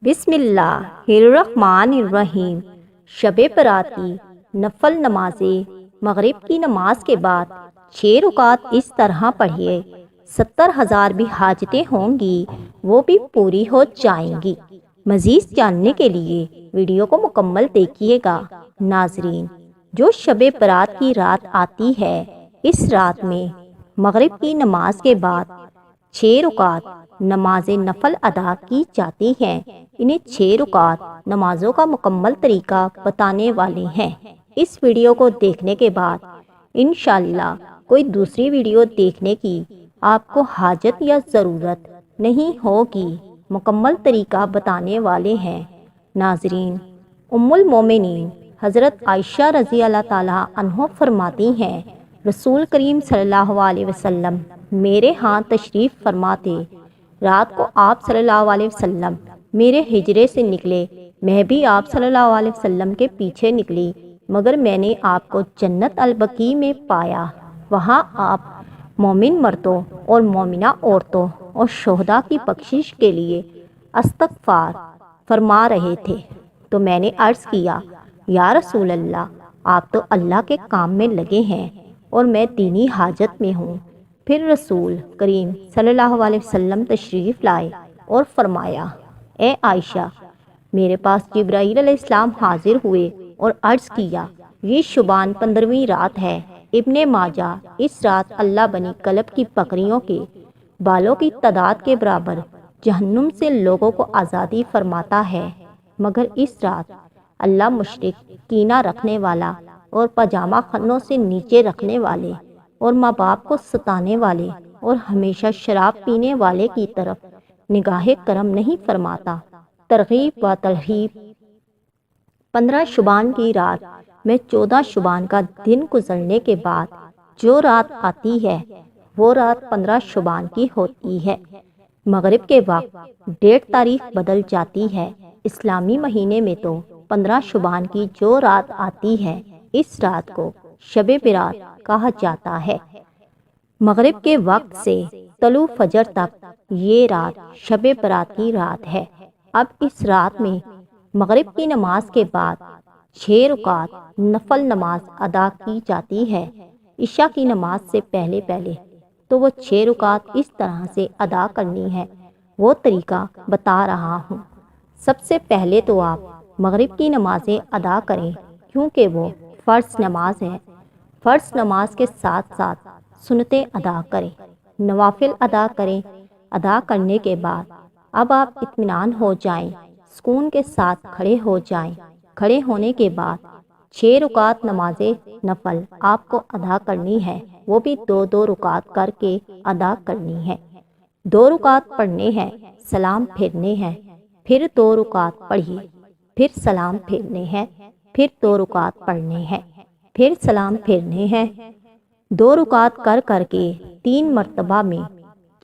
بسم اللہ الرحمن الرحیم۔ شب برات کی نفل نماز مغرب کی نماز کے بعد 6 رکعت اس طرح پڑھیے، 70,000 بھی حاجتیں ہوں گی وہ بھی پوری ہو جائیں گی۔ مزید جاننے کے لیے ویڈیو کو مکمل دیکھیے گا۔ ناظرین، جو شب برات کی رات آتی ہے، اس رات میں مغرب کی نماز کے بعد 6 رکعت نماز نفل ادا کی جاتی ہیں۔ انہیں 6 رکعت نمازوں کا مکمل طریقہ بتانے والے ہیں۔ اس ویڈیو کو دیکھنے کے بعد انشاءاللہ کوئی دوسری ویڈیو دیکھنے کی آپ کو حاجت یا ضرورت نہیں ہوگی۔ مکمل طریقہ بتانے والے ہیں۔ ناظرین، ام المومنین حضرت عائشہ رضی اللہ تعالیٰ عنہ فرماتی ہیں، رسول کریم صلی اللہ علیہ وسلم میرے ہاں تشریف فرما تھے۔ رات کو آپ صلی اللہ علیہ وسلم میرے حجرے سے نکلے، میں بھی آپ صلی اللہ علیہ وسلم کے پیچھے نکلی، مگر میں نے آپ کو جنت البقیع میں پایا۔ وہاں آپ مومن مردوں اور مومنہ عورتوں اور شہداء کی بخشش کے لیے استغفار فرما رہے تھے، تو میں نے عرض کیا، یا رسول اللہ، آپ تو اللہ کے کام میں لگے ہیں اور میں دینی حاجت میں ہوں۔ پھر رسول کریم صلی اللہ علیہ وسلم تشریف لائے اور فرمایا، اے عائشہ، میرے پاس جبرائیل علیہ السلام حاضر ہوئے اور عرض کیا، یہ شبان 15ویں رات ہے۔ ابن ماجہ، اس رات اللہ بنی کلب کی بکریوں کے بالوں کی تعداد کے برابر جہنم سے لوگوں کو آزادی فرماتا ہے، مگر اس رات اللہ مشرک، کینہ رکھنے والا اور پاجامہ خانوں سے نیچے رکھنے والے اور ماں باپ کو ستانے والے اور ہمیشہ شراب پینے والے کی طرف نگاہ کرم نہیں فرماتا۔ ترغیب و ترہیب۔ 15 شعبان کی رات میں 14 شعبان کا دن گزرنے کے بعد جو رات آتی ہے وہ رات 15 شعبان کی ہوتی ہے۔ مغرب کے وقت ڈیٹ تاریخ بدل جاتی ہے۔ اسلامی مہینے میں تو 15 شعبان کی جو رات آتی ہے، اس رات کو شب برات کہا جاتا ہے۔ مغرب کے وقت سے طلوع فجر تک یہ رات شب برات کی رات ہے۔ اب اس رات میں مغرب کی نماز کے بعد 6 رکعت نفل نماز ادا کی جاتی ہے۔ عشاء کی نماز سے پہلے تو وہ 6 رکعت اس طرح سے ادا کرنی ہے، وہ طریقہ بتا رہا ہوں۔ سب سے پہلے تو آپ مغرب کی نمازیں ادا کریں، کیونکہ وہ فرض نماز ہے۔ فرض نماز کے ساتھ ساتھ سنتیں ادا کریں، نوافل ادا کریں۔ ادا کرنے کے بعد اب آپ اطمینان ہو جائیں، سکون کے ساتھ کھڑے ہو جائیں۔ کھڑے ہونے کے بعد 6 رکعت نماز نفل آپ کو ادا کرنی ہے، وہ بھی 2 رکعت کر کے ادا کرنی ہے۔ 2 رکعت پڑھنے ہیں، سلام پھیرنے ہیں، پھر 2 رکعت پڑھیے، پھر سلام پھیرنے ہیں، پھر 2 رکعت پڑھنے ہیں، پھر سلام پھیرنے ہیں۔ 2 رکعت کر کے 3 مرتبہ میں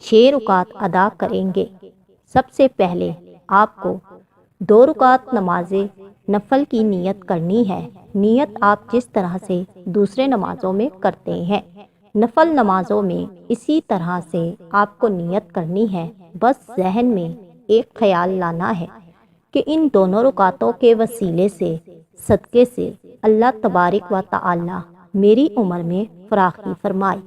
6 رکعت ادا کریں گے۔ سب سے پہلے آپ کو 2 رکعت نماز نفل کی نیت کرنی ہے۔ نیت آپ جس طرح سے دوسرے نمازوں میں کرتے ہیں، نفل نمازوں میں اسی طرح سے آپ کو نیت کرنی ہے۔ بس ذہن میں ایک خیال لانا ہے کہ ان دونوں رکعتوں کے وسیلے سے، صدقے سے اللہ تبارک و تعالی میری عمر میں فراخی فرمائے،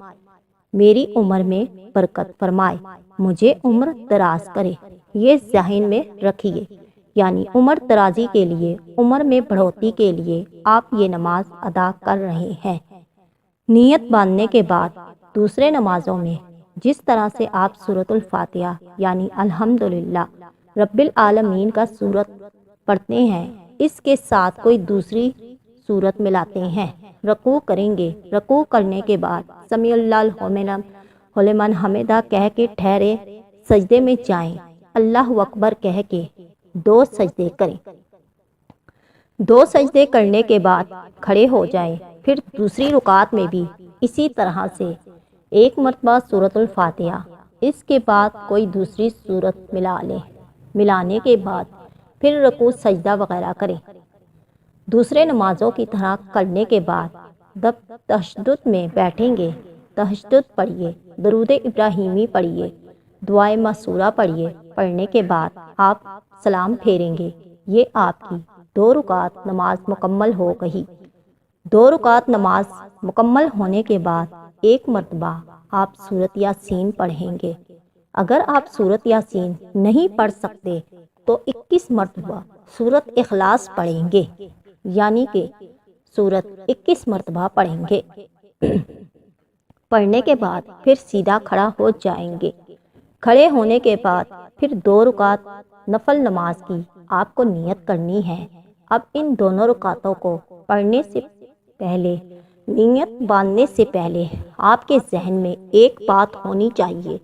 میری عمر میں برکت فرمائے، مجھے عمر دراز کرے۔ یہ ذہن میں رکھیے، یعنی عمر درازی کے لیے، عمر میں بڑھوتری کے لیے آپ یہ نماز ادا کر رہے ہیں۔ نیت باندھنے کے بعد دوسرے نمازوں میں جس طرح سے آپ سورۃ الفاتحہ یعنی الحمدللہ رب العالمین کا سورت پڑھتے ہیں، اس کے ساتھ کوئی دوسری سورت ملاتے ہیں۔ رکوع کریں گے۔ رکوع کرنے کے بعد سمیع اللہ لمن حمدہ کہہ کے ٹھہرے، سجدے میں جائیں، اللہ اکبر کہہ کے 2 سجدے کریں۔ 2 سجدے کرنے کے بعد کھڑے ہو جائیں۔ پھر دوسری رکعت میں بھی اسی طرح سے 1 مرتبہ سورۃ الفاتحہ، اس کے بعد کوئی دوسری سورت ملا لیں۔ ملانے کے بعد پھر رکوع سجدہ وغیرہ کریں۔ دوسرے نمازوں کی طرح کرنے کے بعد جب تہجد میں بیٹھیں گے، تہجد پڑھیے، درود ابراہیمی پڑھیے، دعائے معصورہ پڑھیے۔ پڑھنے کے بعد آپ سلام پھیریں گے۔ یہ آپ کی 2 رکعت نماز مکمل ہو گئی۔ 2 رکعت نماز مکمل ہونے کے بعد 1 مرتبہ آپ سورۃ یاسین پڑھیں گے۔ اگر آپ سورۃ یاسین نہیں پڑھ سکتے تو 21 مرتبہ سورۃ اخلاص پڑھیں گے، یعنی کہ سورۃ 21 مرتبہ پڑھیں گے۔ پڑھنے کے بعد پھر سیدھا کھڑا ہو جائیں گے۔ کھڑے ہونے کے بعد پھر 2 رکعت نفل نماز کی آپ کو نیت کرنی ہے۔ اب ان دونوں رکعتوں کو پڑھنے سے پہلے، نیت باندھنے سے پہلے آپ کے ذہن میں ایک بات ہونی چاہیے۔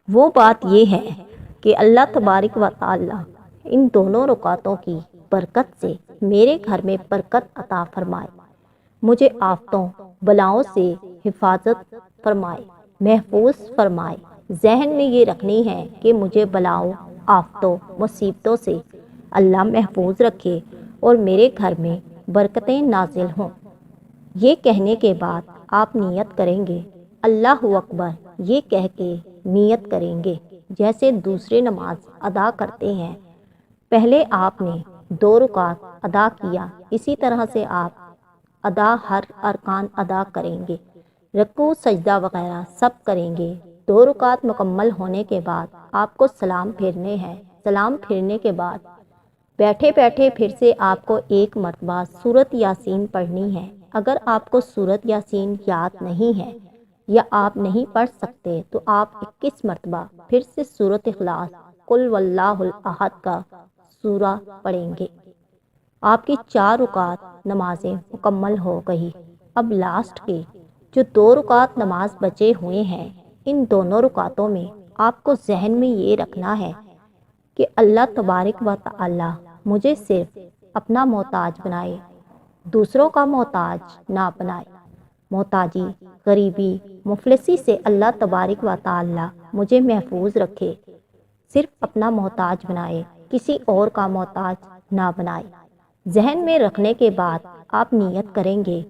وہ بات یہ ہے کہ اللہ تبارک و تعالی ان دونوں رکعتوں کی برکت سے میرے گھر میں برکت عطا فرمائے، مجھے آفتوں بلاؤں سے حفاظت فرمائے، محفوظ فرمائے۔ ذہن میں یہ رکھنی ہے کہ مجھے بلاؤں، آفتوں، مصیبتوں سے اللہ محفوظ رکھے اور میرے گھر میں برکتیں نازل ہوں۔ یہ کہنے کے بعد آپ نیت کریں گے، اللہ اکبر یہ کہہ کے نیت کریں گے جیسے دوسرے نماز ادا کرتے ہیں۔ پہلے آپ نے 2 رکعت ادا کیا، اسی طرح سے آپ ہر ارکان ادا کریں گے، رکوع سجدہ وغیرہ سب کریں گے۔ 2 رکعت مکمل ہونے کے بعد آپ کو سلام پھیرنے ہیں۔ سلام پھیرنے کے بعد بیٹھے بیٹھے پھر سے آپ کو 1 مرتبہ سورۃ یاسین پڑھنی ہے۔ اگر آپ کو سورۃ یاسین یاد نہیں ہے یا آپ نہیں پڑھ سکتے تو آپ 21 مرتبہ پھر سے سورۃ اخلاص، قل واللہ احد کا سورہ پڑھیں گے۔ آپ کی 4 رکعت نمازیں مکمل ہو گئی۔ اب لاسٹ کے جو 2 رکعت نماز بچے ہوئے ہیں، ان دونوں رکعتوں میں آپ کو ذہن میں یہ رکھنا ہے کہ اللہ تبارک و تعالی مجھے صرف اپنا محتاج بنائے، دوسروں کا محتاج نہ بنائے۔ محتاجی، غریبی، مفلسی سے اللہ تبارک و تعالی مجھے محفوظ رکھے، صرف اپنا محتاج بنائے، کسی اور کا محتاج نہ بنائے۔ ذہن میں رکھنے کے بعد آپ نیت کریں گے،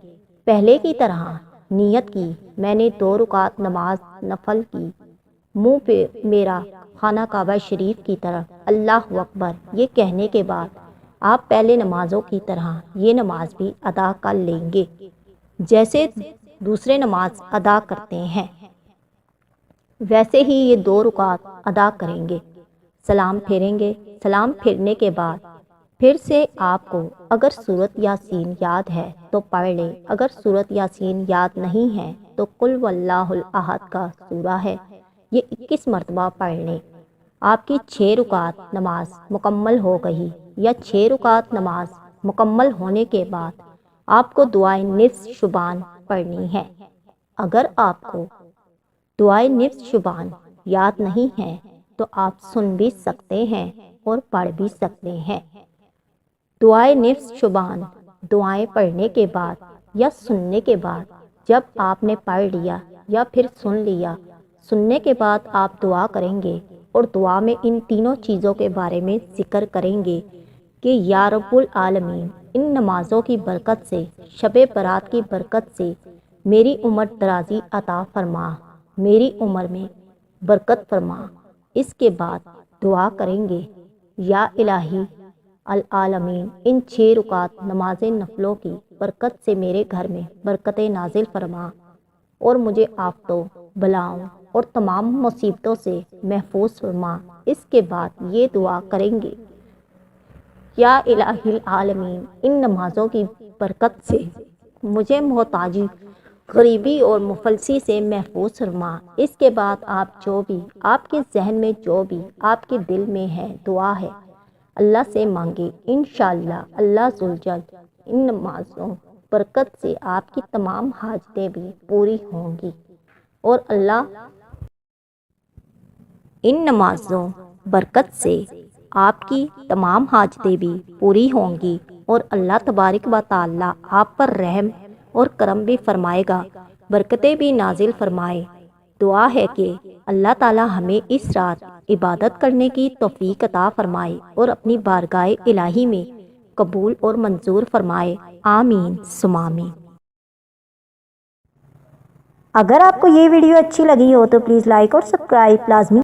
پہلے کی طرح نیت کی میں نے 2 رکعت نماز نفل کی، منہ پہ میرا خانہ کعبہ شریف کی طرف اللہ اکبر یہ کہنے کے بعد آپ پہلے نمازوں کی طرح یہ نماز بھی ادا کر لیں گے جیسے دوسرے نماز ادا کرتے ہیں، ویسے ہی یہ 2 رکعت ادا کریں گے۔ سلام پھیریں گے۔ سلام پھیرنے کے بعد پھر سے آپ کو اگر سورۃ یاسین یاد ہے تو پڑھ لیں، اگر سورۃ یاسین یاد نہیں ہے تو قل واللہ احد کا سورہ ہے، یہ 21 مرتبہ پڑھ لیں۔ آپ کی 6 رکعت نماز مکمل ہو گئی، یا 6 رکعت نماز مکمل ہونے کے بعد آپ کو دعائے نصف شبان پڑھنی ہے۔ اگر آپ کو دعائے نصف شبان یاد نہیں ہے تو آپ سن بھی سکتے ہیں اور پڑھ بھی سکتے ہیں۔ دعائے نصف شبان دعائیں پڑھنے کے بعد یا سننے کے بعد، جب آپ نے پڑھ لیا یا پھر سن لیا، سننے کے بعد آپ دعا کریں گے اور دعا میں ان تینوں چیزوں کے بارے میں ذکر کریں گے کہ یا رب العالمین ان نمازوں کی برکت سے، شب برات کی برکت سے میری عمر درازی عطا فرما، میری عمر میں برکت فرما۔ اس کے بعد دعا کریں گے یا الہی العالمین ان 6 رکعت نماز نفلوں کی برکت سے میرے گھر میں برکتیں نازل فرما اور مجھے آفتوں، بلاؤں اور تمام مصیبتوں سے محفوظ فرما۔ اس کے بعد یہ دعا کریں گے یا الہی العالمین ان نمازوں کی برکت سے مجھے محتاجی، غریبی اور مفلسی سے محفوظ فرما۔ اس کے بعد آپ جو بھی آپ کے ذہن میں جو بھی آپ کے دل میں ہے دعا ہے اللہ سے مانگے، انشاءاللہ اللہ ذوالجلال ان نمازوں برکت سے آپ کی تمام حاجتیں بھی پوری ہوں گی اور اللہ ان نمازوں برکت سے آپ کی تمام حاجتیں بھی پوری ہوں گی اور اللہ تبارک و تعالی آپ پر رحم اور کرم بھی فرمائے گا، برکتیں بھی نازل فرمائے۔ دعا ہے کہ اللہ تعالی ہمیں اس رات عبادت کرنے کی توفیق عطا فرمائے اور اپنی بارگاہ الہی میں قبول اور منظور فرمائے، آمین ثم آمین۔ اگر آپ کو یہ ویڈیو اچھی لگی ہو تو پلیز لائک اور سبسکرائب لازمی